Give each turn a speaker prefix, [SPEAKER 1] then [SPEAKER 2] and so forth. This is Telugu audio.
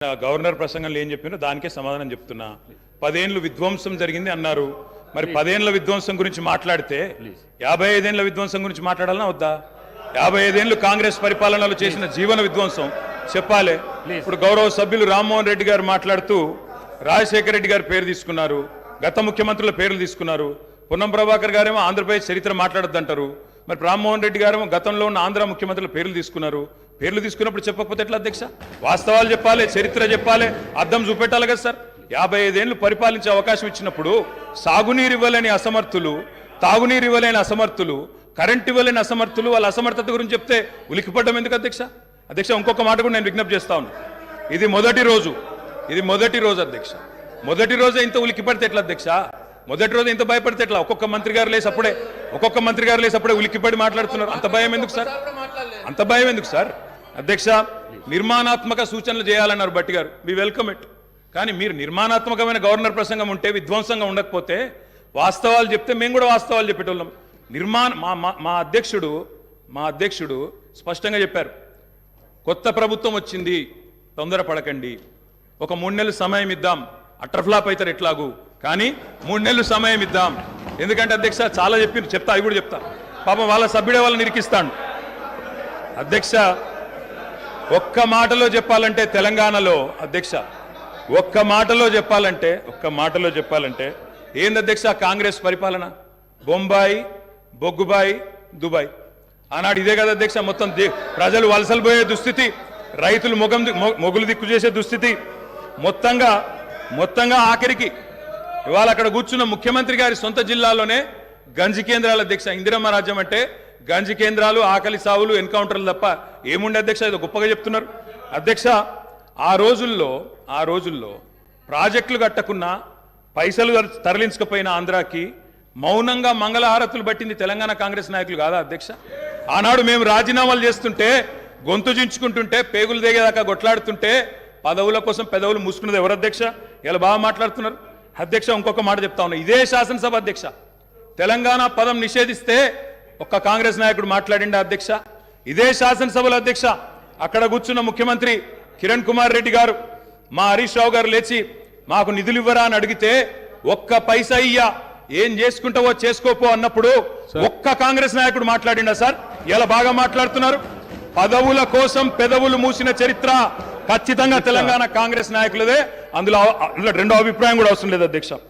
[SPEAKER 1] గవర్నర్ ప్రసంగంలో ఏం చెప్పినో దానికే సమాధానం చెప్తున్నా. 10 ఏళ్ళు విధ్వంసం జరిగింది అన్నారు. మరి 10 ఏళ్ల విధ్వంసం గురించి మాట్లాడితే 55 ఏళ్ల విధ్వంసం గురించి మాట్లాడాలనా వద్దా? 55 ఏళ్లు కాంగ్రెస్ పరిపాలనలో చేసిన జీవన విధ్వంసం చెప్పాలి. ఇప్పుడు గౌరవ సభ్యులు రామ్మోహన్ రెడ్డి గారు మాట్లాడుతూ రాజశేఖర రెడ్డి గారి పేరు తీసుకున్నారు, గత ముఖ్యమంత్రుల పేర్లు తీసుకున్నారు. పొన్నం ప్రభాకర్ గారేమో ఆంధ్రప్రదేశ్ చరిత్ర మాట్లాడొద్దంటారు. మరి రామ్మోహన్ రెడ్డి గారేమో గతంలో ఉన్న ఆంధ్ర ముఖ్యమంత్రుల పేర్లు తీసుకున్నారు. పేర్లు తీసుకున్నప్పుడు చెప్పకపోతే ఎట్లా అధ్యక్ష? వాస్తవాలు చెప్పాలి, చరిత్ర చెప్పాలి, అర్థం చూపెట్టాలి కదా సార్. 55 ఏళ్లు పరిపాలించే అవకాశం ఇచ్చినప్పుడు సాగునీరు ఇవ్వలేని అసమర్థులు, తాగునీరు ఇవ్వలేని అసమర్థులు, కరెంట్ ఇవ్వలేని అసమర్థులు, వాళ్ళ అసమర్థత గురించి చెప్తే ఉలికిపడ్డం ఎందుకు అధ్యక్ష? అధ్యక్ష ఇంకొక మాట కూడా నేను విజ్ఞప్తి చేస్తా ఉన్నా. ఇది మొదటి రోజు అధ్యక్ష. మొదటి రోజే ఇంత ఉలికిపడితే ఎట్లా అధ్యక్ష? మొదటి రోజు ఇంత భయపడితే ఎట్లా? ఒక్కొక్క మంత్రి గారు లేసి అప్పుడే ఉలికిపడి మాట్లాడుతున్నారు. అంత భయం ఎందుకు సార్? అంత భయం ఎందుకు సార్? అధ్యక్ష, నిర్మాణాత్మక సూచనలు చేయాలన్నారు భట్టి గారు, వి వెల్కమ్ ఇట్. కానీ మీరు నిర్మాణాత్మకమైన గవర్నర్ ప్రసంగం ఉంటే, విధ్వంసంగా ఉండకపోతే, వాస్తవాలు చెప్తే మేము కూడా వాస్తవాలు చెప్పేటోళ్ళం. మా అధ్యక్షుడు స్పష్టంగా చెప్పారు, కొత్త ప్రభుత్వం వచ్చింది, తొందరపడకండి, ఒక 3 నెలలు సమయం ఇద్దాం, అట్రఫ్లాప్ అవుతారు ఎట్లాగూ, కానీ 3 నెలలు సమయం ఇద్దాం. ఎందుకంటే అధ్యక్ష చాలా చెప్తా, అవి కూడా చెప్తా. పాపం వాళ్ళ సభ్యుడే వాళ్ళని నిరికిస్తాడు. అధ్యక్ష, ఒక్క మాటలో చెప్పాలంటే తెలంగాణలో అధ్యక్ష, ఒక్క మాటలో చెప్పాలంటే ఏంది అధ్యక్ష కాంగ్రెస్ పరిపాలన? బొంబాయి, బొగ్గుబాయి, దుబాయ్. ఆనాడు ఇదే కదా అధ్యక్ష. మొత్తం ప్రజలు వలసలు పోయే దుస్థితి, రైతులు మొగులు దిక్కు చేసే దుస్థితి, మొత్తంగా ఆఖరికి ఇవాళ అక్కడ కూర్చున్న ముఖ్యమంత్రి గారి సొంత జిల్లాలోనే గంజి కేంద్రాలు అధ్యక్ష. ఇందిరమ్మ రాజ్యం అంటే గంజి కేంద్రాలు, ఆకలి సావులు, ఎన్కౌంటర్లు తప్ప ఏముండే అధ్యక్ష? ఇది గొప్పగా చెప్తున్నారు అధ్యక్ష. ఆ రోజుల్లో ప్రాజెక్టులు కట్టకున్నా, పైసలు తరలించకపోయినా ఆంధ్రాకి మౌనంగా మంగళహారతులు పట్టింది తెలంగాణ కాంగ్రెస్ నాయకులు కాదా అధ్యక్ష? ఆనాడు మేము రాజీనామాలు చేస్తుంటే, గొంతు చించుకుంటుంటే, పేగులు దిగేదాకా కొట్లాడుతుంటే, పదవుల కోసం పెదవులు మూసుకున్నది ఎవరు అధ్యక్ష? ఇలా బాగా మాట్లాడుతున్నారు అధ్యక్ష. ఇంకొక మాట చెప్తా ఉన్నా, ఇదే శాసనసభ అధ్యక్ష, తెలంగాణ పదం నిషేధిస్తే ఒక్క కాంగ్రెస్ నాయకుడు మాట్లాడిండా అధ్యక్ష? ఇదే శాసనసభలో అధ్యక్ష, అక్కడ కూర్చున్న ముఖ్యమంత్రి కిరణ్ కుమార్ రెడ్డి గారు, మా హరీష్ రావు గారు లేచి మాకు నిధులు ఇవ్వరా అని అడిగితే, ఒక్క పైసా ఇయ్యా, ఏం చేసుకుంటావో చేసుకోపో అన్నప్పుడు ఒక్క కాంగ్రెస్ నాయకుడు మాట్లాడిండా సార్? ఇలా బాగా మాట్లాడుతున్నారు. పదవుల కోసం పెదవులు మూసిన చరిత్ర ఖచ్చితంగా తెలంగాణ కాంగ్రెస్ నాయకులదే. అందులో రెండో అభిప్రాయం కూడా అవసరం లేదు అధ్యక్ష.